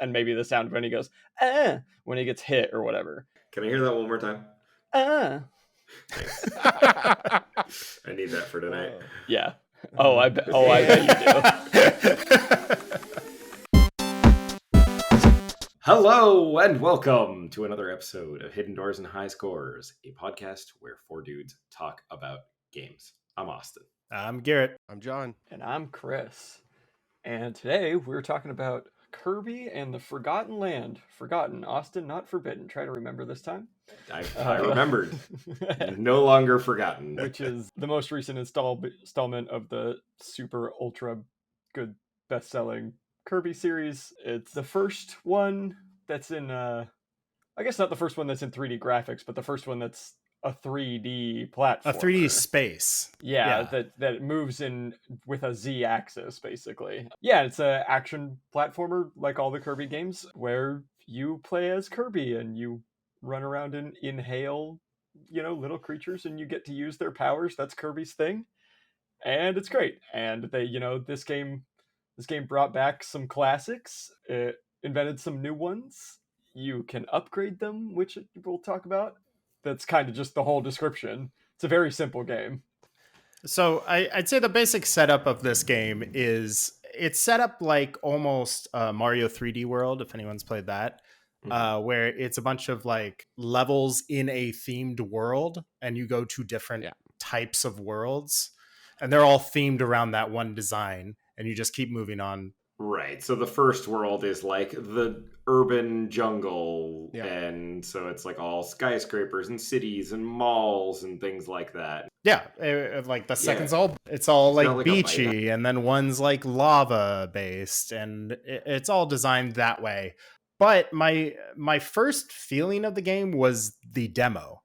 And maybe the sound when he goes, when he gets hit or whatever. Can I hear that one more time? Thanks. I need that for tonight. Yeah. I bet you do. Hello and welcome to another episode of Hidden Doors and High Scores, a podcast where four dudes talk about games. I'm Austin. I'm Garrett. I'm John. And I'm Chris. And today we're talking about Kirby and the Forgotten Land. Forgotten, Austin, not forbidden. Try to remember this time. I remembered. No longer forgotten. Which is the most recent installment of the super ultra good best-selling Kirby series. It's the first one that's in, I guess not the first one that's in 3D graphics, but the first one that's a 3D platform. A 3D space. Yeah. That moves in with a Z axis, basically. Yeah, it's an action platformer like all the Kirby games where you play as Kirby and you run around and inhale, little creatures and you get to use their powers. That's Kirby's thing. And it's great. And they, this game brought back some classics. It invented some new ones. You can upgrade them, which we'll talk about. That's kind of just the whole description. It's a very simple game. So I'd say the basic setup of this game is it's set up like almost Mario 3D World, if anyone's played that, where it's a bunch of like levels in a themed world and you go to different types of worlds and they're all themed around that one design and you just keep moving on. Right. So the first world is like the urban jungle. Yeah. And so it's like all skyscrapers and cities and malls and things like that. Yeah. Like the second's it's all like beachy and then one's like lava based and it's all designed that way. But my first feeling of the game was the demo.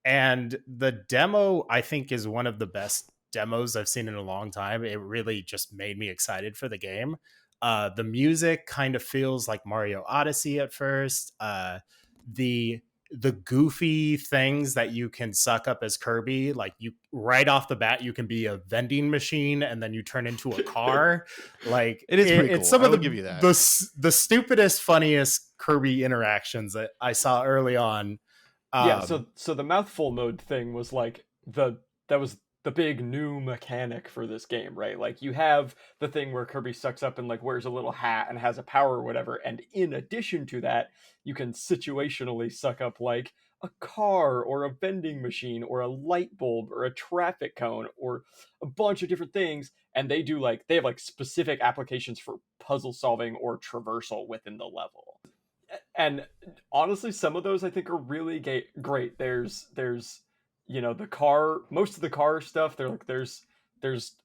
And the demo, I think, is one of the best demos I've seen in a long time. It really just made me excited for the game. The music kind of feels like Mario Odyssey at first. The goofy things that you can suck up as Kirby, like you right off the bat, you can be a vending machine and then you turn into a car. Like it is pretty cool. It's some of give you that. The stupidest, funniest Kirby interactions that I saw early on. So the Mouthful Mode thing was like that was the big new mechanic for this game, right? Like you have the thing where Kirby sucks up and like wears a little hat and has a power or whatever. And in addition to that, you can situationally suck up like a car or a vending machine or a light bulb or a traffic cone or a bunch of different things. And they have like specific applications for puzzle solving or traversal within the level. And honestly, some of those I think are really great. There's the car, most of the car stuff, there's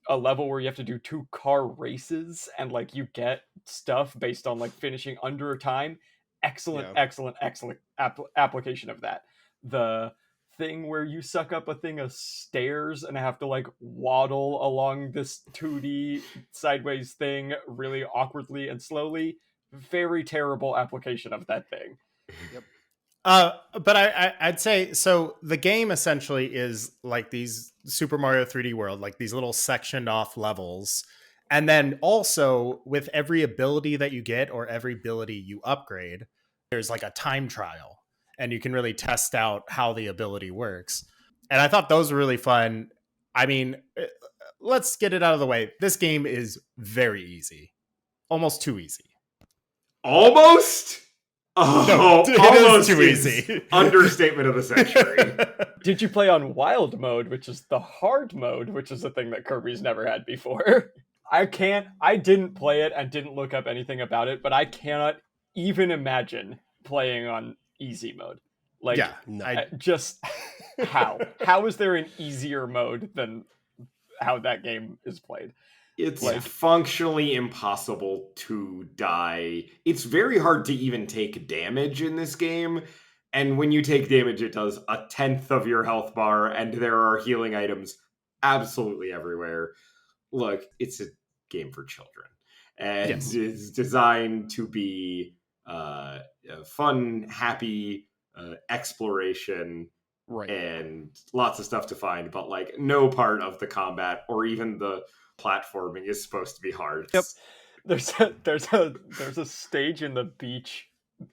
a level where you have to do 2 car races and like you get stuff based on like finishing under a time. Excellent application of that. The thing where you suck up a thing of stairs and have to like waddle along this 2D sideways thing really awkwardly and slowly. Very terrible application of that thing. Yep. But I'd say, so the game essentially is like these Super Mario 3D World, like these little sectioned off levels. And then also with every ability that you get or every ability you upgrade, there's like a time trial and you can really test out how the ability works. And I thought those were really fun. I mean, let's get it out of the way. This game is very easy. Almost too easy. Almost? No, it is too easy. Understatement of the century. Did you play on Wild Mode, which is the hard mode, which is a thing that Kirby's never had before? I didn't play it and didn't look up anything about it, but I cannot even imagine playing on easy mode. Like, just how? How is there an easier mode than how that game is played? It's like functionally impossible to die. It's very hard to even take damage in this game. And when you take damage, it does 1/10 of your health bar, and there are healing items absolutely everywhere. Look, it's a game for children. And it's designed to be a fun, happy exploration. Right. And lots of stuff to find, but like no part of the combat or even the platforming is supposed to be hard. Yep. There's a stage in the beach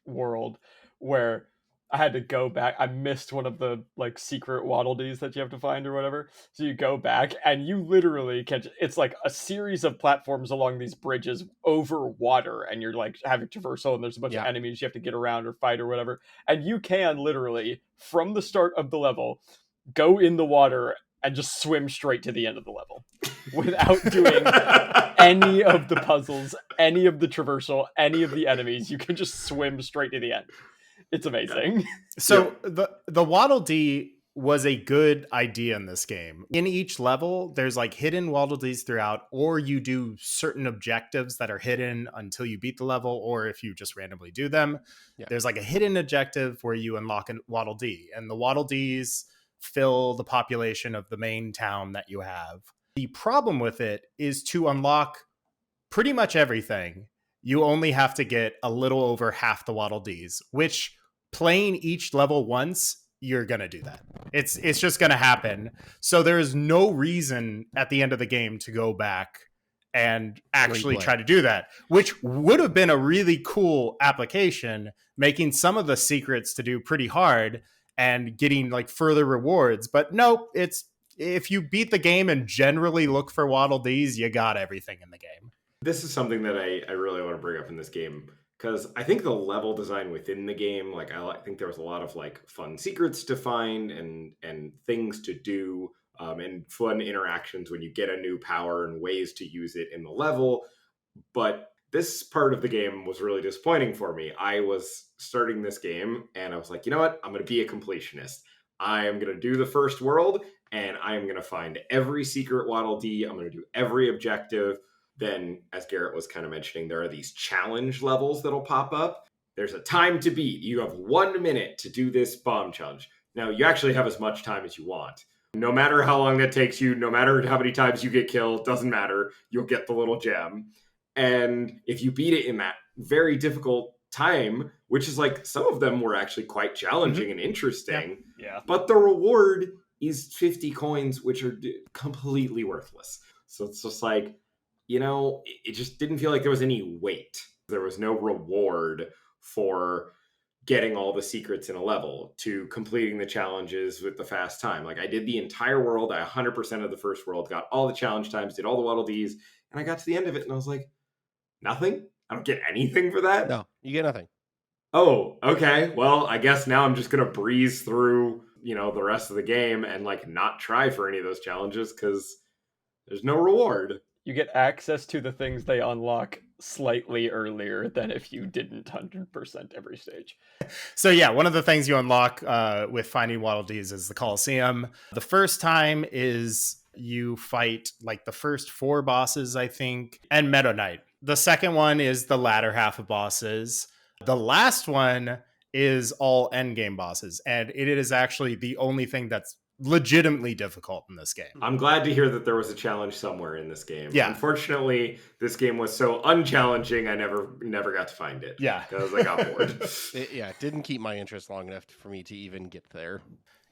world where I had to go back. I missed one of the like secret waddle dees that you have to find or whatever. So you go back and you literally can. It's like a series of platforms along these bridges over water, and you're like having traversal, and there's a bunch of enemies you have to get around or fight or whatever. And you can literally from the start of the level go in the water and just swim straight to the end of the level without doing any of the puzzles, any of the traversal, any of the enemies. You can just swim straight to the end. It's amazing. So the Waddle Dee was a good idea in this game. In each level, there's like hidden Waddle Dees throughout, or you do certain objectives that are hidden until you beat the level, or if you just randomly do them. Yeah. There's like a hidden objective where you unlock a Waddle Dee, and the Waddle Dees fill the population of the main town that you have. The problem with it is to unlock pretty much everything, you only have to get a little over half the Waddle Dees, which playing each level once, you're going to do that. It's just going to happen. So there is no reason at the end of the game to go back and actually try to do that, which would have been a really cool application, making some of the secrets to do pretty hard and getting like further rewards. But nope, it's if you beat the game and generally look for Waddle Dees, you got everything in the game. This is something that I really want to bring up in this game, because I think the level design within the game, like I think there was a lot of like fun secrets to find and things to do, and fun interactions when you get a new power and ways to use it in the level. But this part of the game was really disappointing for me. I was starting this game and I was like, you know what? I'm going to be a completionist. I am going to do the first world and I am going to find every secret Waddle Dee. I'm going to do every objective. Then, as Garrett was kind of mentioning, there are these challenge levels that'll pop up. There's a time to beat. You have 1 minute to do this bomb challenge. Now, you actually have as much time as you want. No matter how long that takes you, no matter how many times you get killed, doesn't matter. You'll get the little gem. And if you beat it in that very difficult time, which is like some of them were actually quite challenging and interesting, but the reward is 50 coins, which are completely worthless. So it's just like, you know, it just didn't feel like there was any weight. There was no reward for getting all the secrets in a level, to completing the challenges with the fast time. Like I did the entire world, I 100% of the first world, got all the challenge times, did all the Waddle Dees, and I got to the end of it and I was like, nothing? I don't get anything for that? No, you get nothing. Oh, okay. Well, I guess now I'm just going to breeze through, you know, the rest of the game and like not try for any of those challenges because there's no reward. You get access to the things they unlock slightly earlier than if you didn't 100% every stage. So yeah, one of the things you unlock with finding Waddle Dees is the Coliseum. The first time is you fight like the first 4 bosses, I think, and Meta Knight. The second one is the latter half of bosses. The last one is all endgame bosses, and it is actually the only thing that's legitimately difficult in this game. I'm glad to hear that there was a challenge somewhere in this game. Yeah. Unfortunately, this game was so unchallenging, I never got to find it. Yeah. Because I got bored. It didn't keep my interest long enough for me to even get there.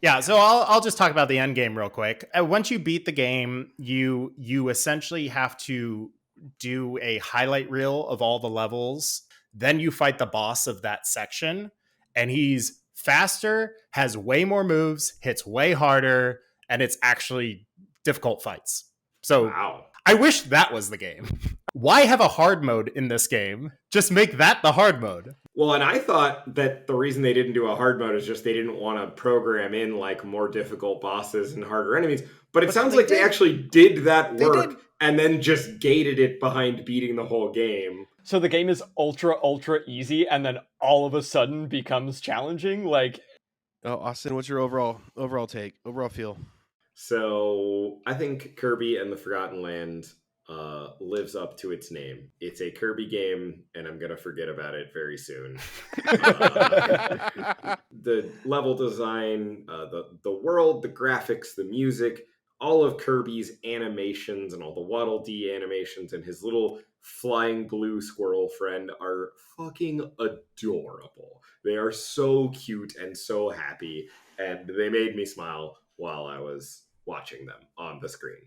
Yeah, so I'll just talk about the end game real quick. Once you beat the game, you essentially have to do a highlight reel of all the levels. Then you fight the boss of that section, and he's faster, has way more moves, hits way harder, and it's actually difficult fights. So wow. I wish that was the game. Why have a hard mode in this game? Just make that the hard mode. Well, and I thought that the reason they didn't do a hard mode is just they didn't want to program in like more difficult bosses and harder enemies. But it sounds like they actually did that work and then just gated it behind beating the whole game. So the game is ultra easy and then all of a sudden becomes challenging? Like, oh, Austin, what's your overall feel? So I think Kirby and the Forgotten Land lives up to its name. It's a Kirby game, and I'm gonna forget about it very soon. The level design, the world, the graphics, the music, all of Kirby's animations and all the Waddle Dee animations and his little flying blue squirrel friend are fucking adorable. They are so cute and so happy, and they made me smile while I was watching them on the screen.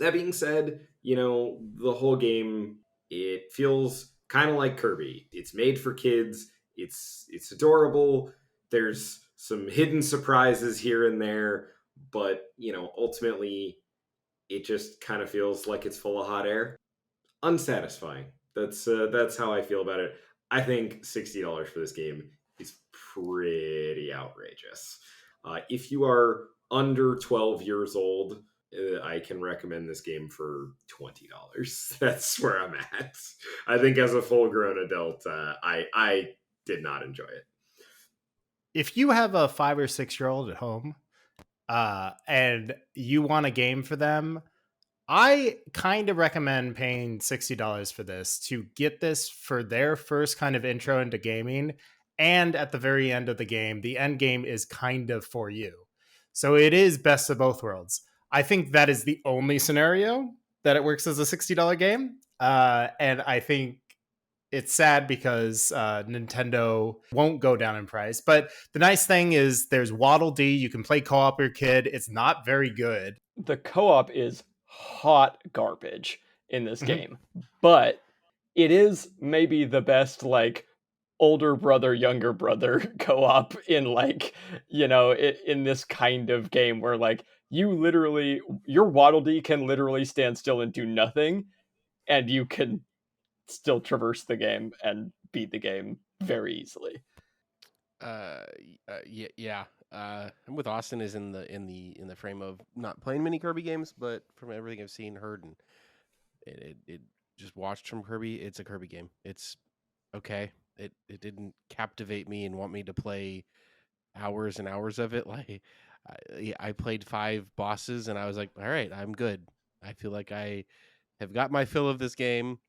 That being said, you know, the whole game It feels kind of like Kirby. It's made for kids. It's adorable. There's some hidden surprises here and there, but ultimately it just kind of feels like it's full of hot air. Unsatisfying. That's how I feel about it. I think $60 for this game is pretty outrageous. If you are under 12 years old, I can recommend this game for $20. That's where I'm at. I think as a full-grown adult, I did not enjoy it. If you have a 5 or 6 year old at home, and you want a game for them, I kind of recommend paying $60 for this to get this for their first kind of intro into gaming. And at the very end of the game, the end game is kind of for you. So it is best of both worlds. I think that is the only scenario that it works as a $60 game. And I think it's sad because Nintendo won't go down in price. But the nice thing is there's Waddle Dee. You can play co-op with your kid. It's not very good. The co-op is hot garbage in this game, but it is maybe the best like older brother younger brother co-op in like in this kind of game where like your Waddle Dee can literally stand still and do nothing, and you can still traverse the game and beat the game very easily. Yeah. I'm with Austin is in the frame of not playing many Kirby games, but from everything I've seen, heard, and it just watched from Kirby, it's a Kirby game. It's okay. It didn't captivate me and want me to play hours and hours of it. Like I played 5 bosses and I was like, all right, I'm good. I feel like I have got my fill of this game.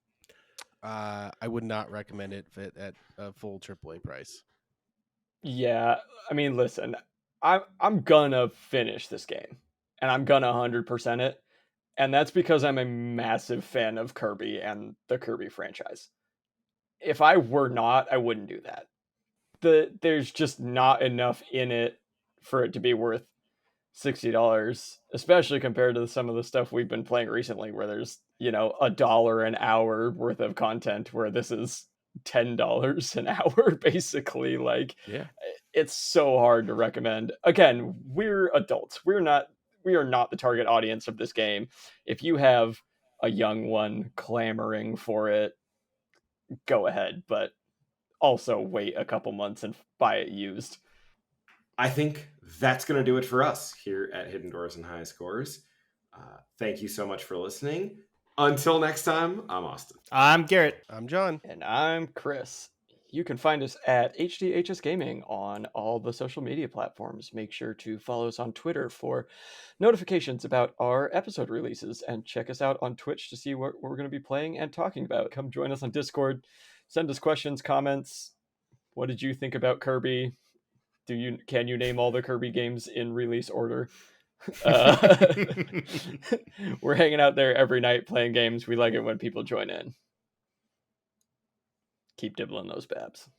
I would not recommend it at a full AAA price. Yeah, I mean, listen, I'm gonna finish this game, and I'm gonna 100% it, and that's because I'm a massive fan of Kirby and the Kirby franchise. If I were not, I wouldn't do that. There's just not enough in it for it to be worth $60, especially compared to some of the stuff we've been playing recently, where there's $1 an hour worth of content, where this is $10 an hour, basically. Like, yeah, it's so hard to recommend. Again, we're adults. We are not the target audience of this game. If you have a young one clamoring for it, go ahead, but also wait a couple months and buy it used. I think that's going to do it for us here at Hidden Doors and High Scores. Thank you so much for listening. Until next time, I'm Austin. I'm Garrett. I'm John. And I'm Chris. You can find us at HDHS Gaming on all the social media platforms. Make sure to follow us on Twitter for notifications about our episode releases, and check us out on Twitch to see what we're going to be playing and talking about. Come join us on Discord. Send us questions, comments. What did you think about Kirby? Can you name all the Kirby games in release order? We're hanging out there every night playing games. We like it when people join in. Keep dibbling those babs.